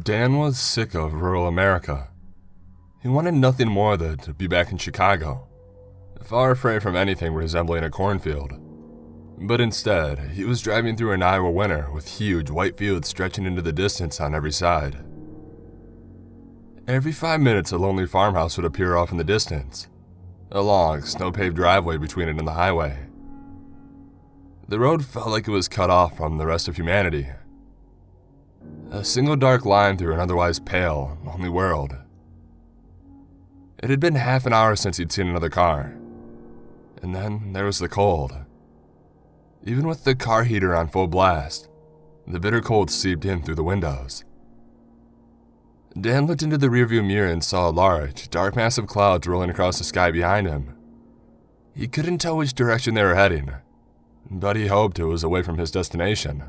Dan was sick of rural America. He wanted nothing more than to be back in Chicago, far away from anything resembling a cornfield. But instead, he was driving through an Iowa winter with huge white fields stretching into the distance on every side. Every 5 minutes, a lonely farmhouse would appear off in the distance, a long, snow-paved driveway between it and the highway. The road felt like it was cut off from the rest of humanity. A single dark line through an otherwise pale, lonely world. It had been half an hour since he'd seen another car. And then there was the cold. Even with the car heater on full blast, the bitter cold seeped in through the windows. Dan looked into the rearview mirror and saw a large, dark mass of clouds rolling across the sky behind him. He couldn't tell which direction they were heading, but he hoped it was away from his destination.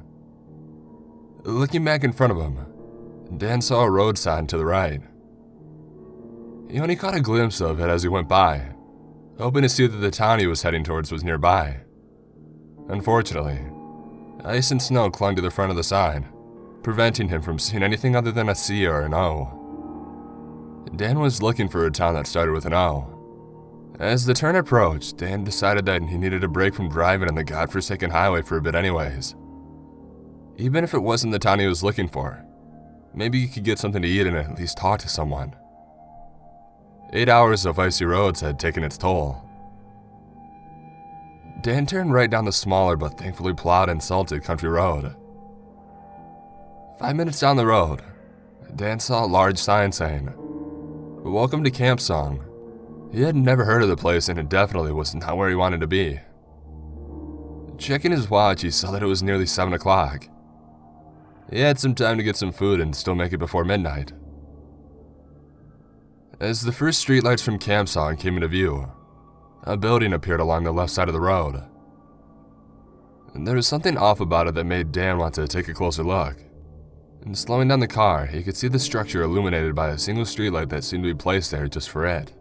Looking back in front of him, Dan saw a road sign to the right. He only caught a glimpse of it as he went by, hoping to see that the town he was heading towards was nearby. Unfortunately, ice and snow clung to the front of the sign, preventing him from seeing anything other than a C or an O. Dan was looking for a town that started with an O. As the turn approached, Dan decided that he needed a break from driving on the godforsaken highway for a bit anyways. Even if it wasn't the town he was looking for, maybe he could get something to eat and at least talk to someone. 8 hours of icy roads had taken its toll. Dan turned right down the smaller but thankfully plowed and salted country road. 5 minutes down the road, Dan saw a large sign saying, "Welcome to Camp Song." He had never heard of the place and it definitely was not where he wanted to be. Checking his watch, he saw that it was nearly 7 o'clock. He had some time to get some food and still make it before midnight. As the first streetlights from Camp Song came into view, a building appeared along the left side of the road. There was something off about it that made Dan want to take a closer look. And slowing down the car, he could see the structure illuminated by a single streetlight that seemed to be placed there just for it.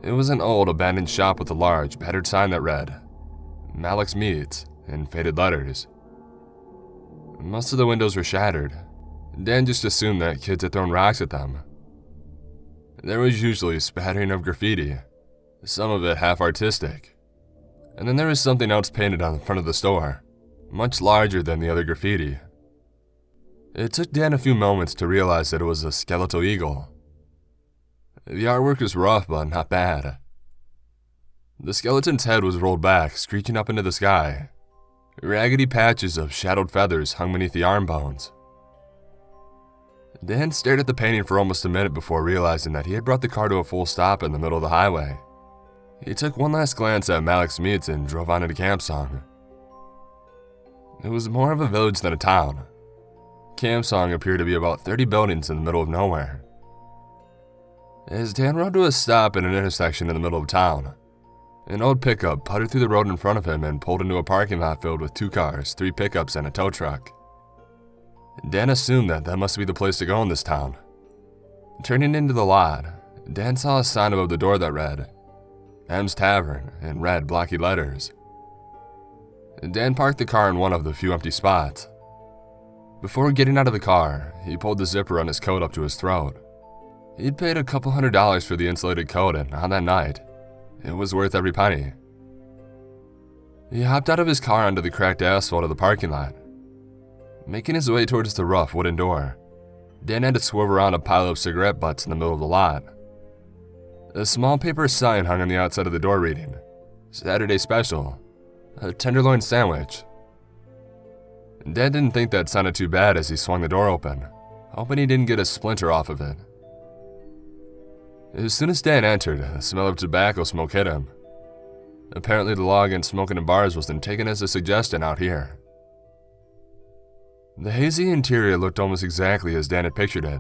It was an old, abandoned shop with a large, battered sign that read, "Malik's Meats," in faded letters. Most of the windows were shattered. Dan just assumed that kids had thrown rocks at them. There was usually a spattering of graffiti, some of it half artistic. And then there was something else painted on the front of the store, much larger than the other graffiti. It took Dan a few moments to realize that it was a skeletal eagle. The artwork was rough but not bad. The skeleton's head was rolled back, screeching up into the sky. Raggedy patches of shadowed feathers hung beneath the arm bones. Dan stared at the painting for almost a minute before realizing that he had brought the car to a full stop in the middle of the highway. He took one last glance at Malik's Meats and drove on into Camp Song. It was more of a village than a town. Camp Song appeared to be about 30 buildings in the middle of nowhere. As Dan rode to a stop at an intersection in the middle of town, an old pickup puttered through the road in front of him and pulled into a parking lot filled with 2 cars, 3 pickups, and a tow truck. Dan assumed that must be the place to go in this town. Turning into the lot, Dan saw a sign above the door that read, "M's Tavern," in red, blocky letters. Dan parked the car in one of the few empty spots. Before getting out of the car, he pulled the zipper on his coat up to his throat. He'd paid a couple $100 for the insulated coat, and on that night, it was worth every penny. He hopped out of his car onto the cracked asphalt of the parking lot. Making his way towards the rough wooden door, Dan had to swerve around a pile of cigarette butts in the middle of the lot. A small paper sign hung on the outside of the door reading, "Saturday Special, a tenderloin sandwich." Dan didn't think that sounded too bad as he swung the door open, hoping he didn't get a splinter off of it. As soon as Dan entered, the smell of tobacco smoke hit him. Apparently the law against smoking in bars wasn't taken as a suggestion out here. The hazy interior looked almost exactly as Dan had pictured it.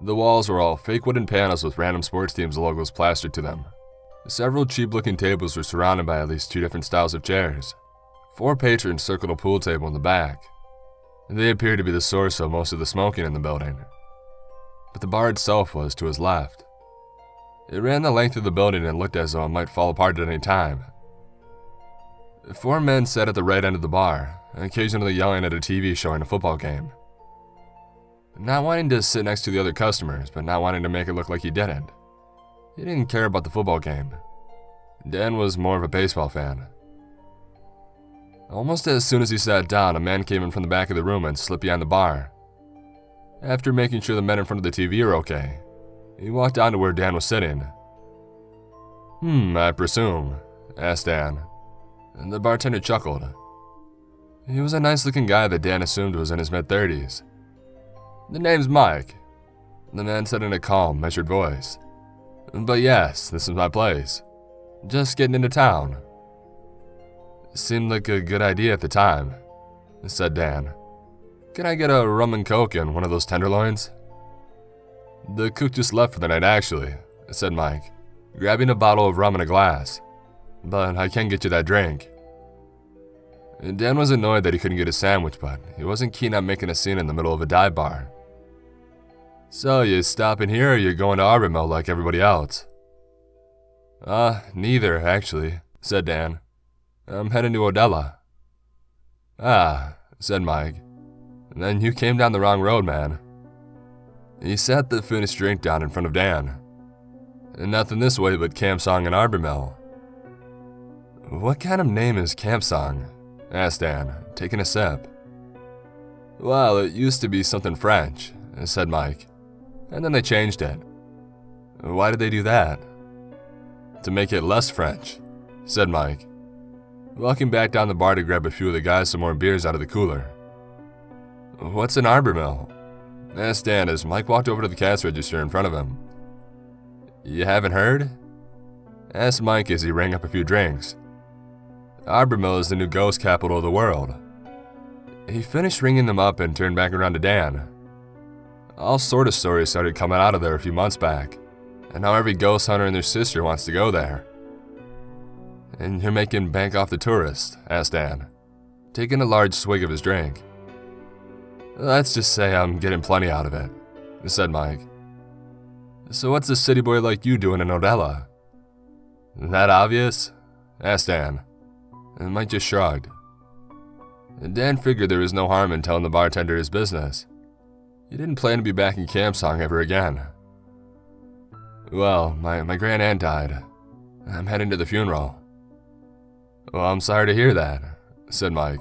The walls were all fake wooden panels with random sports teams' logos plastered to them. Several cheap-looking tables were surrounded by at least 2 different styles of chairs. 4 patrons circled a pool table in the back. They appeared to be the source of most of the smoking in the building. But the bar itself was to his left. It ran the length of the building and looked as though it might fall apart at any time. 4 men sat at the right end of the bar, occasionally yelling at a TV showing a football game. not wanting to sit next to the other customers, but not wanting to make it look like he didn't. He didn't care about the football game. Dan was more of a baseball fan. Almost as soon as he sat down, a man came in from the back of the room and slipped behind the bar. After making sure the men in front of the TV were okay, he walked down to where Dan was sitting. I presume, asked Dan. And the bartender chuckled. He was a nice-looking guy that Dan assumed was in his mid-30s. The name's Mike, the man said in a calm, measured voice. But yes, this is my place. Just getting into town. Seemed like a good idea at the time, said Dan. Can I get a rum and coke and one of those tenderloins? The cook just left for the night, actually, said Mike, grabbing a bottle of rum and a glass. But I can get you that drink. Dan was annoyed that he couldn't get a sandwich, but he wasn't keen on making a scene in the middle of a dive bar. So, you stopping here or you going to Arbor Mill like everybody else? Neither, actually, said Dan. I'm heading to Odella. Ah, said Mike. Then you came down the wrong road, man. He sat the finished drink down in front of Dan. Nothing this way but Camp Song and Arbor Mill. What kind of name is Camp Song? Asked Dan, taking a sip. Well, it used to be something French, said Mike. And then they changed it. Why did they do that? To make it less French, said Mike, walking back down the bar to grab a few of the guys some more beers out of the cooler. What's an Arbor Mill? Asked Dan as Mike walked over to the cash register in front of him. You haven't heard? Asked Mike as he rang up a few drinks. Arbor Mill is the new ghost capital of the world. He finished ringing them up and turned back around to Dan. All sort of stories started coming out of there a few months back, and now every ghost hunter and their sister wants to go there. And you're making bank off the tourists? Asked Dan, taking a large swig of his drink. Let's just say I'm getting plenty out of it, said Mike. So what's a city boy like you doing in Odella? That obvious? Asked Dan. And Mike just shrugged. Dan figured there was no harm in telling the bartender his business. He didn't plan to be back in Camp Song ever again. Well, my grand aunt died. I'm heading to the funeral. Well, I'm sorry to hear that, said Mike.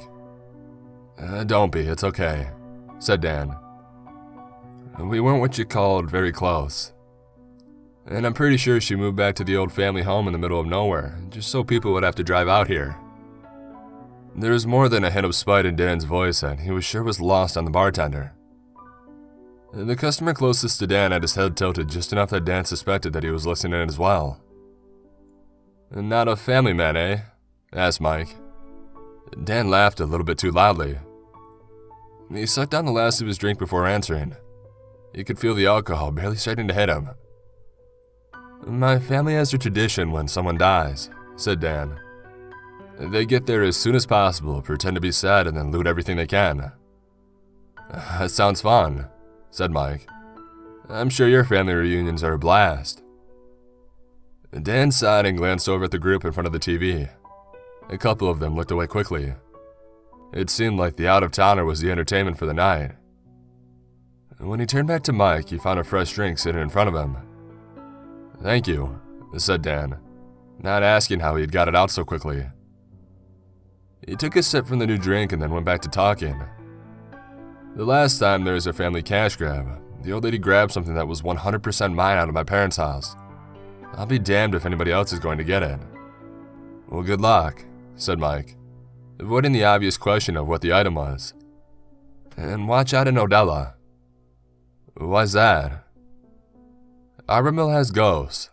Don't be, it's okay, said Dan. We weren't what you called very close. And I'm pretty sure she moved back to the old family home in the middle of nowhere, just so people would have to drive out here. There was more than a hint of spite in Dan's voice that he was sure was lost on the bartender. The customer closest to Dan had his head tilted just enough that Dan suspected that he was listening in as well. Not a family man, eh? Asked Mike. Dan laughed a little bit too loudly. He sucked down the last of his drink before answering. He could feel the alcohol barely starting to hit him. My family has a tradition when someone dies, said Dan. They get there as soon as possible, pretend to be sad, and then loot everything they can. That sounds fun, said Mike. I'm sure your family reunions are a blast. Dan sighed and glanced over at the group in front of the TV. A couple of them looked away quickly. It seemed like the out-of-towner was the entertainment for the night. When he turned back to Mike, he found a fresh drink sitting in front of him. Thank you, said Dan, not asking how he had got it out so quickly. He took a sip from the new drink and then went back to talking. The last time there was a family cash grab, the old lady grabbed something that was 100% mine out of my parents' house. I'll be damned if anybody else is going to get it. Well, good luck, said Mike, avoiding the obvious question of what the item was. And watch out in Odella. Why's that? Arbor Mill has ghosts,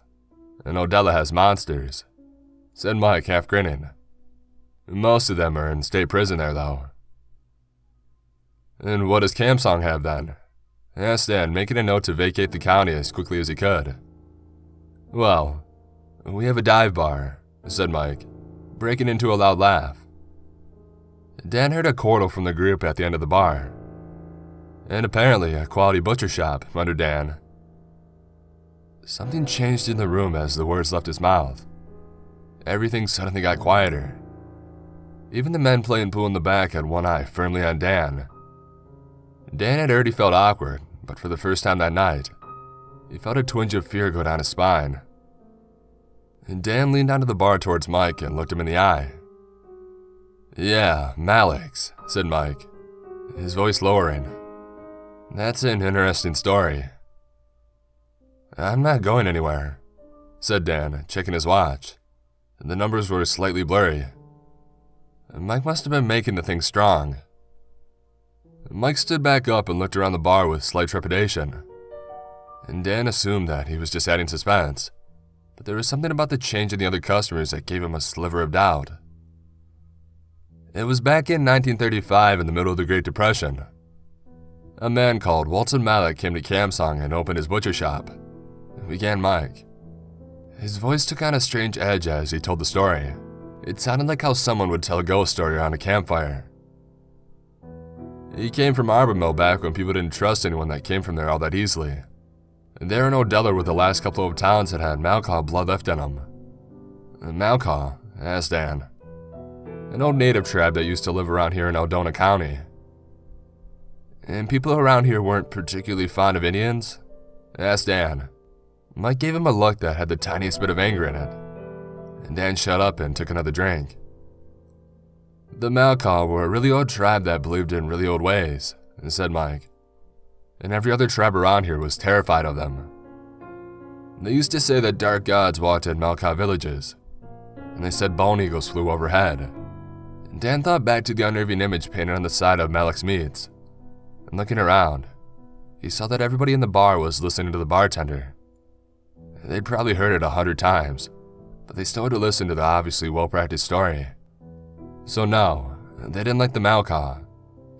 and Odella has monsters, said Mike, half grinning. Most of them are in state prison there, though. And what does Camp Song have, then? Asked Dan, making a note to vacate the county as quickly as he could. Well, we have a dive bar, said Mike, breaking into a loud laugh. Dan heard a chortle from the group at the end of the bar. And apparently a quality butcher shop, muttered Dan. Something changed in the room as the words left his mouth. Everything suddenly got quieter. Even the men playing pool in the back had one eye firmly on Dan. Dan had already felt awkward, but for the first time that night, he felt a twinge of fear go down his spine. And Dan leaned onto the bar towards Mike and looked him in the eye. "Yeah, Malik's," said Mike, his voice lowering. "That's an interesting story." "I'm not going anywhere," said Dan, checking his watch. The numbers were slightly blurry. Mike must have been making the thing strong. Mike stood back up and looked around the bar with slight trepidation. And Dan assumed that he was just adding suspense, but there was something about the change in the other customers that gave him a sliver of doubt. It was back in 1935 in the middle of the Great Depression. A man called Walton Malik came to Kamsong and opened his butcher shop, began Mike. His voice took on a strange edge as he told the story. It sounded like how someone would tell a ghost story around a campfire. He came from Arbormill back when people didn't trust anyone that came from there all that easily. There in Odella were the last couple of towns that had Malcaw blood left in them. Malcaw? Asked Dan. An old native tribe that used to live around here in Aldona County. And people around here weren't particularly fond of Indians? Asked Dan. Mike gave him a look that had the tiniest bit of anger in it. And Dan shut up and took another drink. The Malcaw were a really old tribe that believed in really old ways, said Mike. And every other tribe around here was terrified of them. They used to say that dark gods walked in Malcaw villages, and they said bone eagles flew overhead. And Dan thought back to the unnerving image painted on the side of Malik's meats. And looking around, he saw that everybody in the bar was listening to the bartender. They'd probably heard it 100 times, but they still had to listen to the obviously well-practiced story. So no, they didn't like the Malcaw,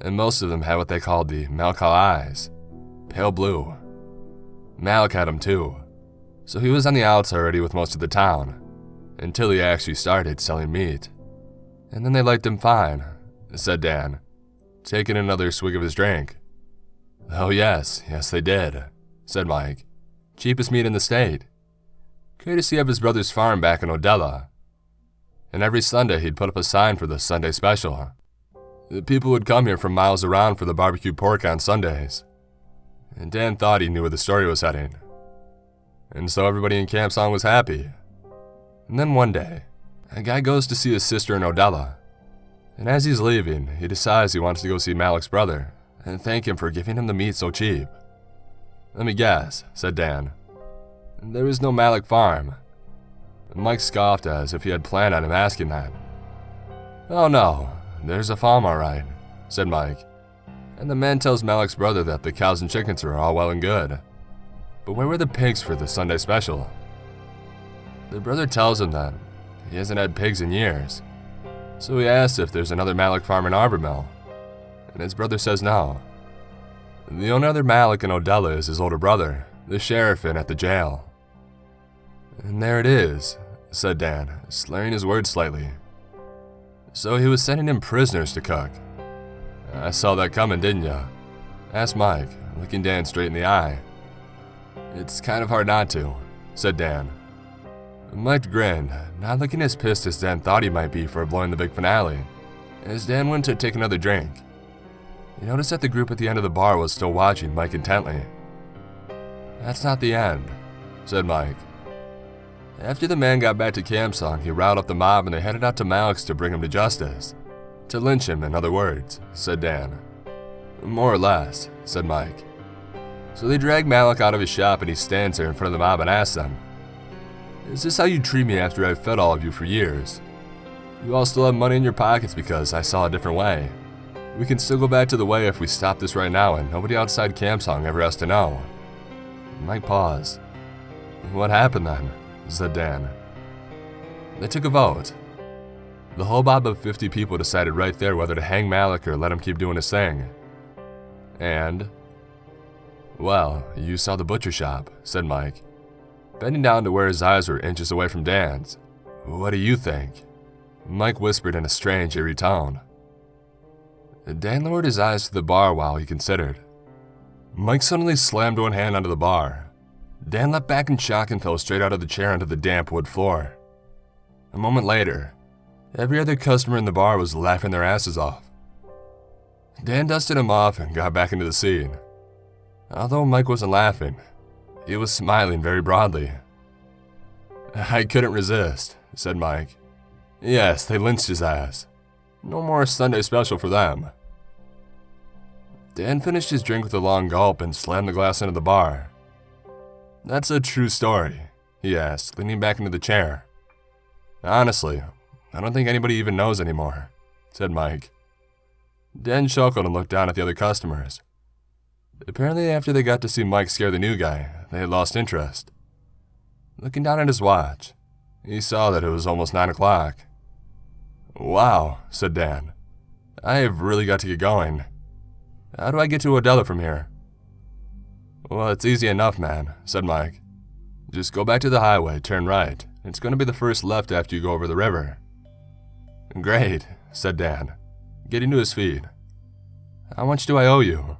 and most of them had what they called the Malcaw eyes, pale blue. Malik had them too, so he was on the outs already with most of the town, until he actually started selling meat. And then they liked him fine, said Dan, taking another swig of his drink. Oh yes they did, said Mike. Cheapest meat in the state. Courtesy of his brother's farm back in Odella. And every Sunday he'd put up a sign for the Sunday special. The people would come here from miles around for the barbecue pork on Sundays. And Dan thought he knew where the story was heading. And so everybody in Kamsong was happy. And then one day, a guy goes to see his sister in Odella. And as he's leaving, he decides he wants to go see Malik's brother and thank him for giving him the meat so cheap. Let me guess, said Dan. There is no Malik farm. Mike scoffed as if he had planned on him asking that. Oh no, there's a farm all right, said Mike. And the man tells Malik's brother that the cows and chickens are all well and good. But where were the pigs for the Sunday special? The brother tells him that he hasn't had pigs in years. So he asks if there's another Malik farm in Arbormill. And his brother says no. The only other Malik in Odella is his older brother, the sheriff in at the jail. And there it is, said Dan, slurring his words slightly. So he was sending in prisoners to cook. I saw that coming, didn't ya? Asked Mike, looking Dan straight in the eye. It's kind of hard not to, said Dan. Mike grinned, not looking as pissed as Dan thought he might be for blowing the big finale. As Dan went to take another drink, he noticed that the group at the end of the bar was still watching Mike intently. That's not the end, said Mike. After the man got back to Kamsong, he riled up the mob and they headed out to Malik's to bring him to justice. To lynch him, in other words, said Dan. More or less, said Mike. So they dragged Malik out of his shop and he stands there in front of the mob and asks them, Is this how you treat me after I've fed all of you for years? You all still have money in your pockets because I saw a different way. We can still go back to the way if we stop this right now and nobody outside Kamsong ever has to know. Mike paused. What happened then? Said Dan. They took a vote. The whole mob of 50 people decided right there whether to hang Malik or let him keep doing his thing. And, well, you saw the butcher shop, said Mike, bending down to where his eyes were inches away from Dan's. What do you think? Mike whispered in a strange, eerie tone. Dan lowered his eyes to the bar while he considered. Mike suddenly slammed one hand onto the bar. Dan leapt back in shock and fell straight out of the chair onto the damp wood floor. A moment later, every other customer in the bar was laughing their asses off. Dan dusted him off and got back into the scene. Although Mike wasn't laughing, he was smiling very broadly. "I couldn't resist," said Mike. "Yes, they lynched his ass. No more Sunday special for them." Dan finished his drink with a long gulp and slammed the glass into the bar. "That's a true story?" he asked, leaning back into the chair. "Honestly, I don't think anybody even knows anymore," said Mike. Dan chuckled and looked down at the other customers. Apparently, after they got to see Mike scare the new guy, they had lost interest. Looking down at his watch, he saw that it was almost 9 o'clock. "Wow," said Dan. "I have really got to get going. How do I get to Odella from here?" "Well, it's easy enough, man," said Mike. "Just go back to the highway, turn right. It's going to be the first left after you go over the river." "Great," said Dan, getting to his feet. "How much do I owe you?"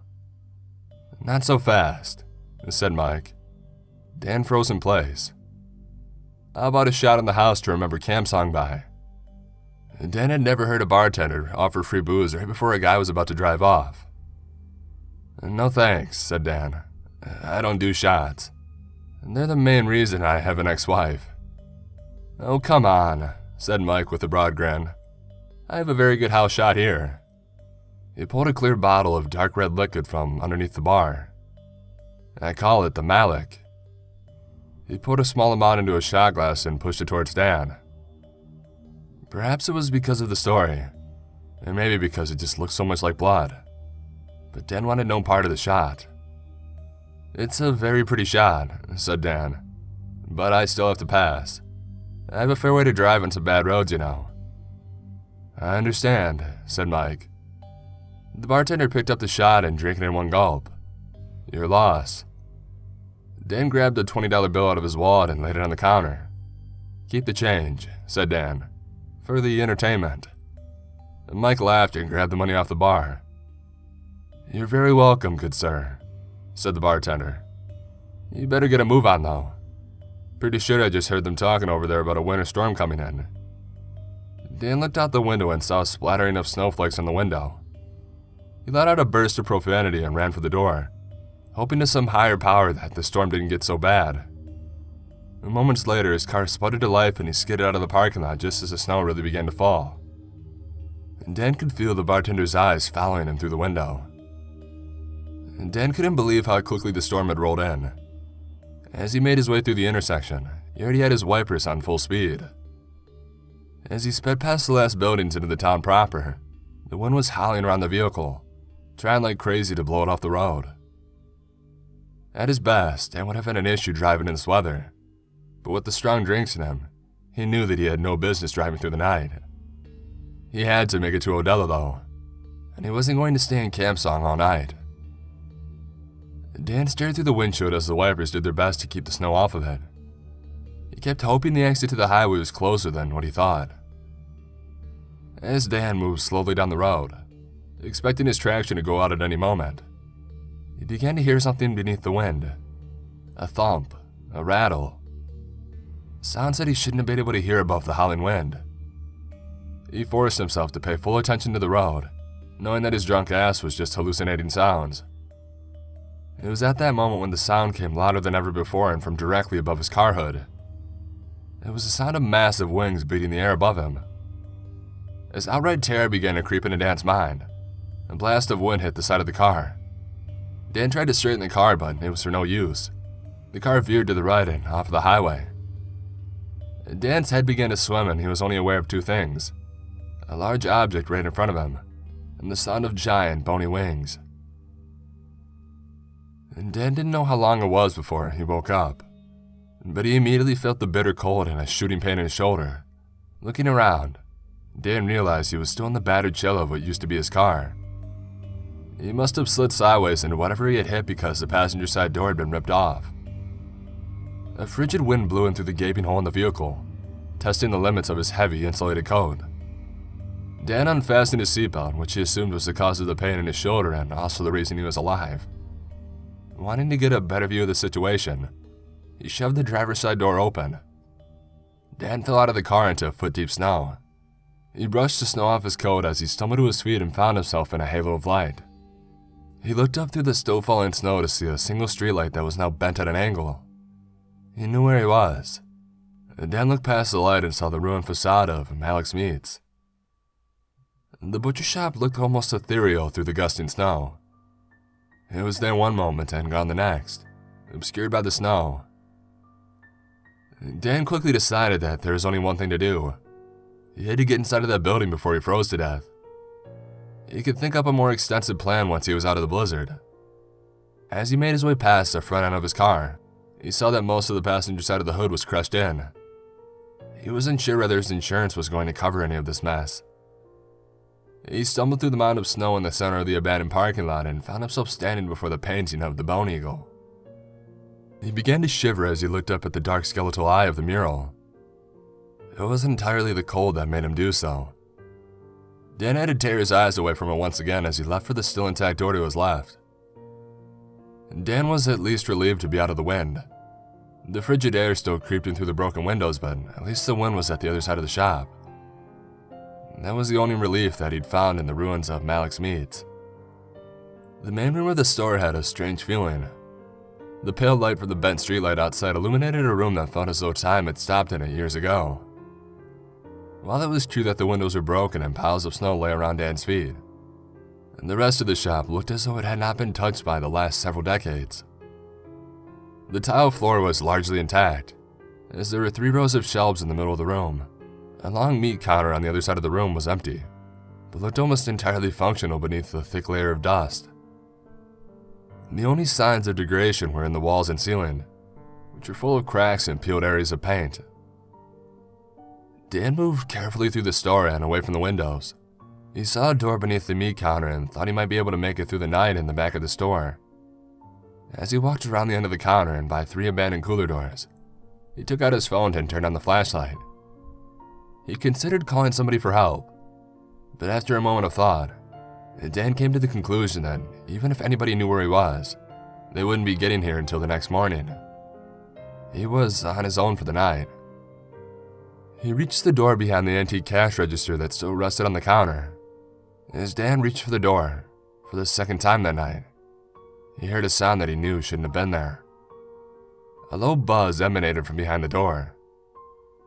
"Not so fast," said Mike. Dan froze in place. "How about a shot in the house to remember Camp song by?" Dan had never heard a bartender offer free booze right before a guy was about to drive off. "No thanks," said Dan. "I don't do shots. They're the main reason I have an ex-wife." "Oh, come on," said Mike with a broad grin. "I have a very good house shot here." He pulled a clear bottle of dark red liquid from underneath the bar. "I call it the Malik." He poured a small amount into a shot glass and pushed it towards Dan. Perhaps it was because of the story, and maybe because it just looked so much like blood. But Dan wanted no part of the shot. "It's a very pretty shot," said Dan, "but I still have to pass. I have a fair way to drive on some bad roads, you know." "I understand," said Mike. The bartender picked up the shot and drank it in one gulp. "Your loss." Dan grabbed a $20 bill out of his wallet and laid it on the counter. "Keep the change," said Dan, "for the entertainment." Mike laughed and grabbed the money off the bar. "You're very welcome, good sir," said the bartender. "You better get a move on, though. Pretty sure I just heard them talking over there about a winter storm coming in." Dan looked out the window and saw a splattering of snowflakes on the window. He let out a burst of profanity and ran for the door, hoping to some higher power that the storm didn't get so bad. Moments later, his car sputtered to life and he skidded out of the parking lot just as the snow really began to fall. Dan could feel the bartender's eyes following him through the window. Dan couldn't believe how quickly the storm had rolled in. As he made his way through the intersection, he already had his wipers on full speed. As he sped past the last buildings into the town proper, the wind was howling around the vehicle, trying like crazy to blow it off the road. At his best, Dan would have had an issue driving in this weather, but with the strong drinks in him, he knew that he had no business driving through the night. He had to make it to Odella, though, and he wasn't going to stay in Camp Song all night. Dan stared through the windshield as the wipers did their best to keep the snow off of it. He kept hoping the exit to the highway was closer than what he thought. As Dan moved slowly down the road, expecting his traction to go out at any moment, he began to hear something beneath the wind. A thump, a rattle. Sounds that he shouldn't have been able to hear above the howling wind. He forced himself to pay full attention to the road, knowing that his drunk ass was just hallucinating sounds. It was at that moment when the sound came louder than ever before and from directly above his car hood. It was the sound of massive wings beating the air above him. As outright terror began to creep into Dan's mind, a blast of wind hit the side of the car. Dan tried to straighten the car, but it was for no use. The car veered to the right and off the highway. Dan's head began to swim and he was only aware of two things: a large object right in front of him, and the sound of giant, bony wings. And Dan didn't know how long it was before he woke up, but he immediately felt the bitter cold and a shooting pain in his shoulder. Looking around, Dan realized he was still in the battered shell of what used to be his car. He must have slid sideways into whatever he had hit because the passenger side door had been ripped off. A frigid wind blew in through the gaping hole in the vehicle, testing the limits of his heavy, insulated coat. Dan unfastened his seatbelt, which he assumed was the cause of the pain in his shoulder and also the reason he was alive. Wanting to get a better view of the situation, he shoved the driver's side door open. Dan fell out of the car into foot-deep snow. He brushed the snow off his coat as he stumbled to his feet and found himself in a halo of light. He looked up through the still falling snow to see a single streetlight that was now bent at an angle. He knew where he was. Dan looked past the light and saw the ruined facade of Malik's Meats. The butcher shop looked almost ethereal through the gusting snow. It was there one moment and gone the next, obscured by the snow. Dan quickly decided that there was only one thing to do. He had to get inside of that building before he froze to death. He could think up a more extensive plan once he was out of the blizzard. As he made his way past the front end of his car, he saw that most of the passenger side of the hood was crushed in. He wasn't sure whether his insurance was going to cover any of this mess. He stumbled through the mound of snow in the center of the abandoned parking lot and found himself standing before the painting of the Bone Eagle. He began to shiver as he looked up at the dark skeletal eye of the mural. It wasn't entirely the cold that made him do so. Dan had to tear his eyes away from it once again as he left for the still intact door to his left. Dan was at least relieved to be out of the wind. The frigid air still creeped in through the broken windows, but at least the wind was at the other side of the shop. That was the only relief that he'd found in the ruins of Malik's Meats. The main room of the store had a strange feeling. The pale light from the bent streetlight outside illuminated a room that felt as though time had stopped in it years ago. While it was true that the windows were broken and piles of snow lay around Dan's feet, the rest of the shop looked as though it had not been touched by the last several decades. The tile floor was largely intact, as there were 3 rows of shelves in the middle of the room. A long meat counter on the other side of the room was empty, but looked almost entirely functional beneath the thick layer of dust. The only signs of degradation were in the walls and ceiling, which were full of cracks and peeled areas of paint. Dan moved carefully through the store and away from the windows. He saw a door beneath the meat counter and thought he might be able to make it through the night in the back of the store. As he walked around the end of the counter and by 3 abandoned cooler doors, he took out his phone and turned on the flashlight. He considered calling somebody for help, but after a moment of thought, Dan came to the conclusion that even if anybody knew where he was, they wouldn't be getting here until the next morning. He was on his own for the night. He reached the door behind the antique cash register that still rested on the counter. As Dan reached for the door, for the second time that night, he heard a sound that he knew shouldn't have been there. A low buzz emanated from behind the door.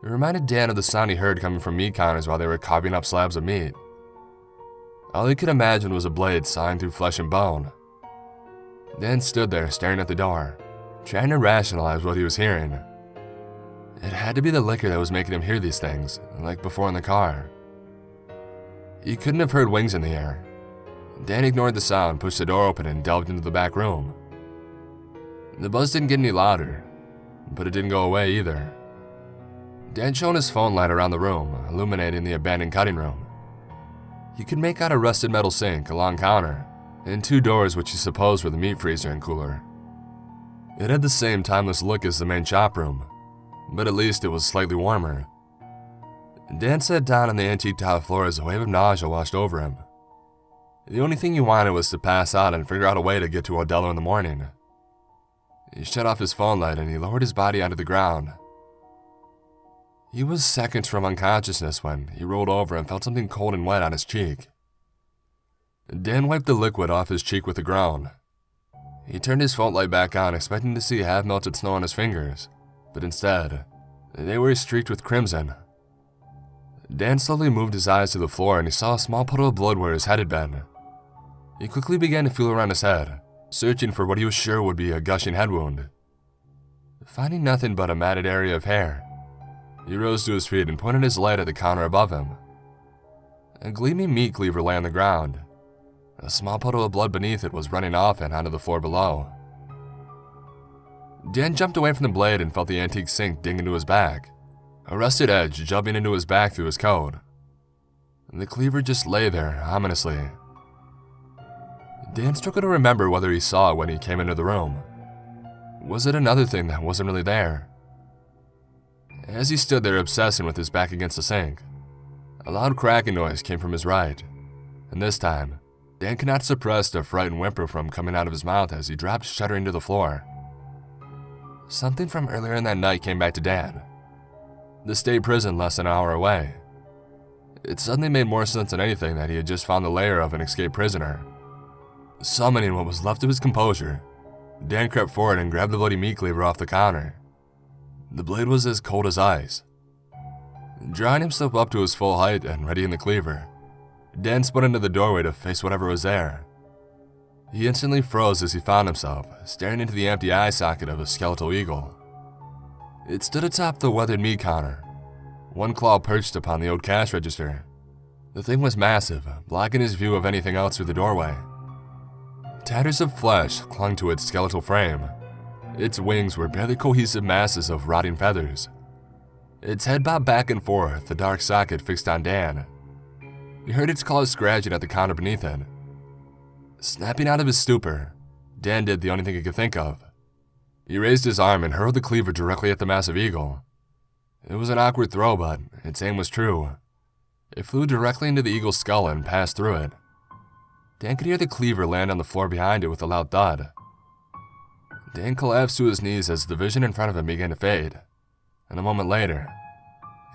It reminded Dan of the sound he heard coming from meat counters while they were carving up slabs of meat. All he could imagine was a blade sawing through flesh and bone. Dan stood there staring at the door, trying to rationalize what he was hearing. It had to be the liquor that was making him hear these things, like before in the car. He couldn't have heard wings in the air. Dan ignored the sound, pushed the door open, and delved into the back room. The buzz didn't get any louder, but it didn't go away either. Dan shone his phone light around the room, illuminating the abandoned cutting room. He could make out a rusted metal sink, a long counter, and 2 doors which he supposed were the meat freezer and cooler. It had the same timeless look as the main shop room, but at least it was slightly warmer. Dan sat down on the antique tile floor as a wave of nausea washed over him. The only thing he wanted was to pass out and figure out a way to get to Odello in the morning. He shut off his phone light and he lowered his body onto the ground. He was seconds from unconsciousness when he rolled over and felt something cold and wet on his cheek. Dan wiped the liquid off his cheek with a groan. He turned his phone light back on, expecting to see half-melted snow on his fingers, but instead, they were streaked with crimson. Dan slowly moved his eyes to the floor and he saw a small puddle of blood where his head had been. He quickly began to feel around his head, searching for what he was sure would be a gushing head wound. Finding nothing but a matted area of hair, he rose to his feet and pointed his light at the counter above him. A gleaming meat cleaver lay on the ground. A small puddle of blood beneath it was running off and onto the floor below. Dan jumped away from the blade and felt the antique sink ding into his back, a rusted edge jumping into his back through his coat. The cleaver just lay there, ominously. Dan struggled to remember whether he saw it when he came into the room. Was it another thing that wasn't really there? As he stood there obsessing with his back against the sink, a loud cracking noise came from his right, and this time, Dan could not suppress a frightened whimper from coming out of his mouth as he dropped shuddering to the floor. Something from earlier in that night came back to Dan. The state prison less than an hour away. It suddenly made more sense than anything that he had just found the lair of an escaped prisoner. Summoning what was left of his composure, Dan crept forward and grabbed the bloody meat cleaver off the counter. The blade was as cold as ice. Drawing himself up to his full height and readying the cleaver, Dan spun into the doorway to face whatever was there. He instantly froze as he found himself staring into the empty eye socket of a skeletal eagle. It stood atop the weathered meat counter, one claw perched upon the old cash register. The thing was massive, blocking his view of anything else through the doorway. Tatters of flesh clung to its skeletal frame. Its wings were barely cohesive masses of rotting feathers. Its head bobbed back and forth, the dark socket fixed on Dan. He heard its claws scratching at the counter beneath it. Snapping out of his stupor, Dan did the only thing he could think of. He raised his arm and hurled the cleaver directly at the massive eagle. It was an awkward throw, but its aim was true. It flew directly into the eagle's skull and passed through it. Dan could hear the cleaver land on the floor behind it with a loud thud. Dan collapsed to his knees as the vision in front of him began to fade, and a moment later,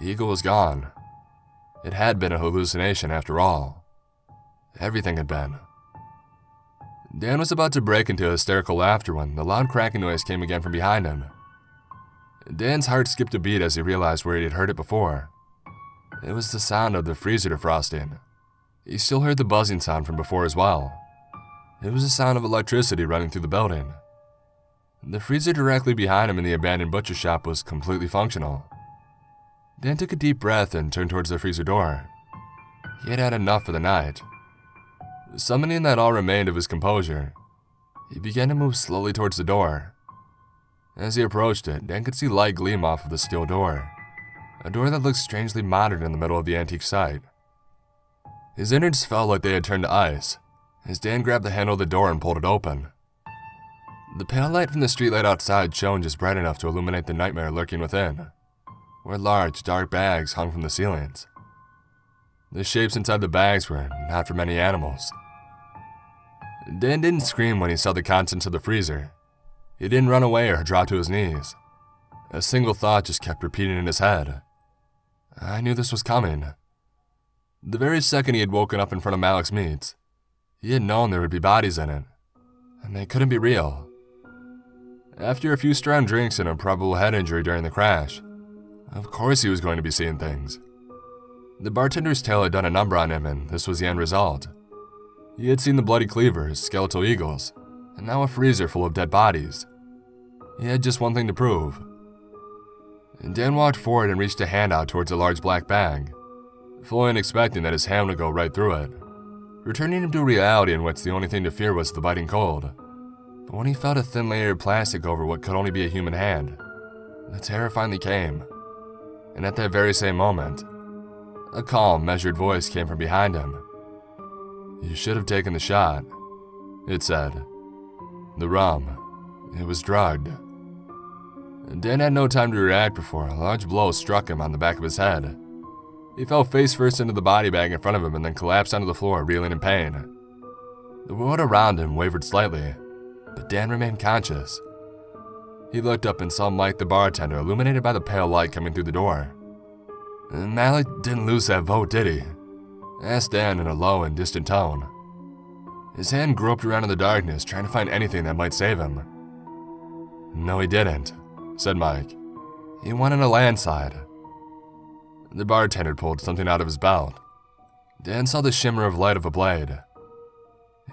the eagle was gone. It had been a hallucination after all. Everything had been. Dan was about to break into hysterical laughter when the loud cracking noise came again from behind him. Dan's heart skipped a beat as he realized where he had heard it before. It was the sound of the freezer defrosting. He still heard the buzzing sound from before as well. It was the sound of electricity running through the building. The freezer directly behind him in the abandoned butcher shop was completely functional. Dan took a deep breath and turned towards the freezer door. He had had enough for the night. Summoning that all remained of his composure, he began to move slowly towards the door. As he approached it, Dan could see light gleam off of the steel door, a door that looked strangely modern in the middle of the antique site. His innards felt like they had turned to ice, as Dan grabbed the handle of the door and pulled it open. The pale light from the streetlight outside shone just bright enough to illuminate the nightmare lurking within, where large, dark bags hung from the ceilings. The shapes inside the bags were not from any animals. Dan didn't scream when he saw the contents of the freezer. He didn't run away or drop to his knees. A single thought just kept repeating in his head. I knew this was coming. The very second he had woken up in front of Malik's Meats, he had known there would be bodies in it, and they couldn't be real. After a few strong drinks and a probable head injury during the crash, of course he was going to be seeing things. The bartender's tale had done a number on him, and this was the end result. He had seen the bloody cleavers, skeletal eagles, and now a freezer full of dead bodies. He had just one thing to prove. Dan walked forward and reached a hand out towards a large black bag, fully expecting that his hand would go right through it, returning him to a reality in which the only thing to fear was the biting cold. But when he felt a thin layer of plastic over what could only be a human hand, the terror finally came. And at that very same moment, a calm, measured voice came from behind him. You should have taken the shot, it said. The rum, it was drugged. Dan had no time to react before a large blow struck him on the back of his head. He fell face first into the body bag in front of him and then collapsed onto the floor, reeling in pain. The world around him wavered slightly, but Dan remained conscious. He looked up and saw Mike the bartender, illuminated by the pale light coming through the door. Malik didn't lose that vote, did he? Asked Dan in a low and distant tone. His hand groped around in the darkness, trying to find anything that might save him. No, he didn't, said Mike. He won in a landslide. The bartender pulled something out of his belt. Dan saw the shimmer of light of a blade.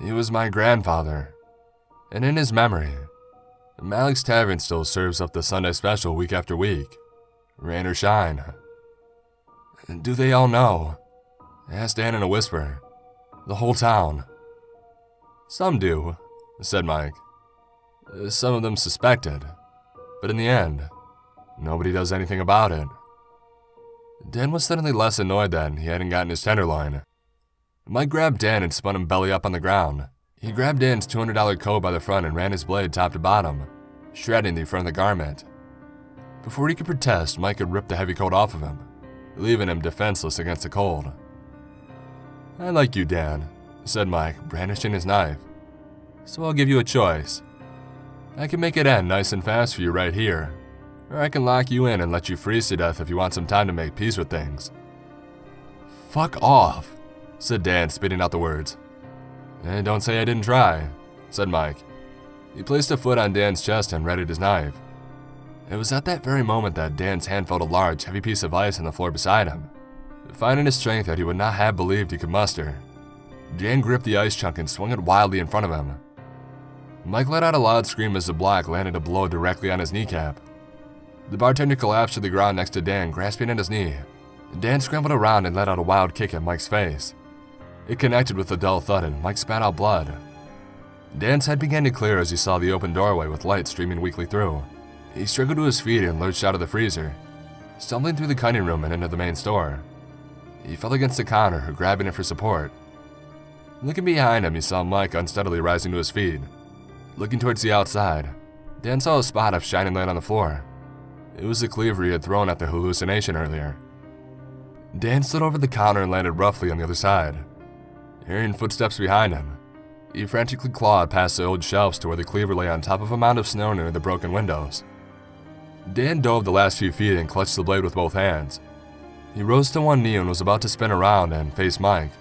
He was my grandfather, and in his memory, Malik's Tavern still serves up the Sunday special week after week, rain or shine. Do they all know? Asked Dan in a whisper. The whole town. Some do, said Mike. Some of them suspected, but in the end, nobody does anything about it. Dan was suddenly less annoyed that he hadn't gotten his tenderloin. Mike grabbed Dan and spun him belly up on the ground. He grabbed Dan's $200 coat by the front and ran his blade top to bottom, shredding the front of the garment. Before he could protest, Mike had ripped the heavy coat off of him, leaving him defenseless against the cold. I like you, Dan, said Mike, brandishing his knife. So I'll give you a choice. I can make it end nice and fast for you right here, or I can lock you in and let you freeze to death if you want some time to make peace with things. Fuck off, said Dan, spitting out the words. Don't say I didn't try," said Mike. He placed a foot on Dan's chest and readied his knife. It was at that very moment that Dan's hand felt a large, heavy piece of ice on the floor beside him. Finding a strength that he would not have believed he could muster, Dan gripped the ice chunk and swung it wildly in front of him. Mike let out a loud scream as the block landed a blow directly on his kneecap. The bartender collapsed to the ground next to Dan, grasping at his knee. Dan scrambled around and let out a wild kick at Mike's face. It connected with a dull thud and Mike spat out blood. Dan's head began to clear as he saw the open doorway with light streaming weakly through. He struggled to his feet and lurched out of the freezer, stumbling through the cutting room and into the main store. He fell against the counter, grabbing it for support. Looking behind him, he saw Mike unsteadily rising to his feet. Looking towards the outside, Dan saw a spot of shining light on the floor. It was the cleaver he had thrown at the hallucination earlier. Dan stood over the counter and landed roughly on the other side. Hearing footsteps behind him, he frantically clawed past the old shelves to where the cleaver lay on top of a mound of snow near the broken windows. Dan dove the last few feet and clutched the blade with both hands. He rose to one knee and was about to spin around and face Mike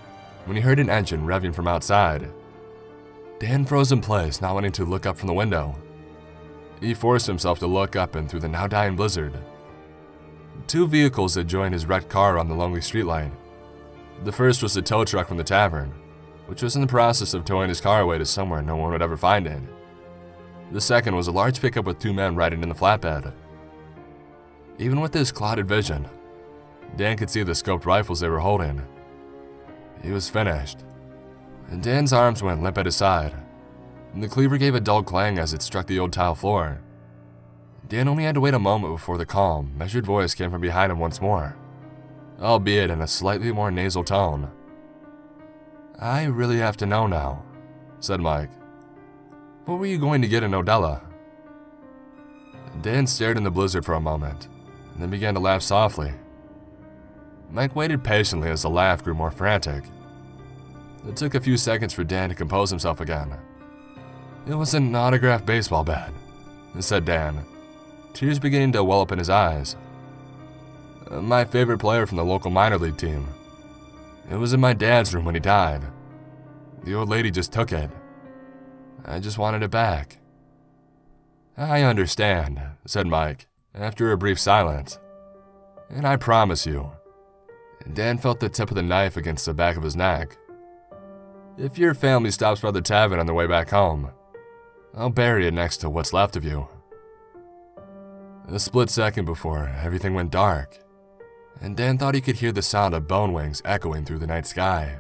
when he heard an engine revving from outside. Dan froze in place, not wanting to look up from the window. He forced himself to look up and through the now dying blizzard. 2 vehicles had joined his wrecked car on the lonely streetlight. The first was the tow truck from the tavern, which was in the process of towing his car away to somewhere no one would ever find it. The second was a large pickup with 2 men riding in the flatbed. Even with his clouded vision, Dan could see the scoped rifles they were holding. He was finished, and Dan's arms went limp at his side, and the cleaver gave a dull clang as it struck the old tile floor. Dan only had to wait a moment before the calm, measured voice came from behind him once more, albeit in a slightly more nasal tone. "I really have to know now," said Mike. "What were you going to get in Odella?" Dan stared in the blizzard for a moment, and then began to laugh softly. Mike waited patiently as the laugh grew more frantic. It took a few seconds for Dan to compose himself again. "It was an autographed baseball bat," said Dan, tears beginning to well up in his eyes. "My favorite player from the local minor league team. It was in my dad's room when he died. The old lady just took it. I just wanted it back." "I understand," said Mike, after a brief silence. "And I promise you," Dan felt the tip of the knife against the back of his neck, "if your family stops by the tavern on their way back home, I'll bury it next to what's left of you." A split second before everything went dark, and Dan thought he could hear the sound of bone wings echoing through the night sky.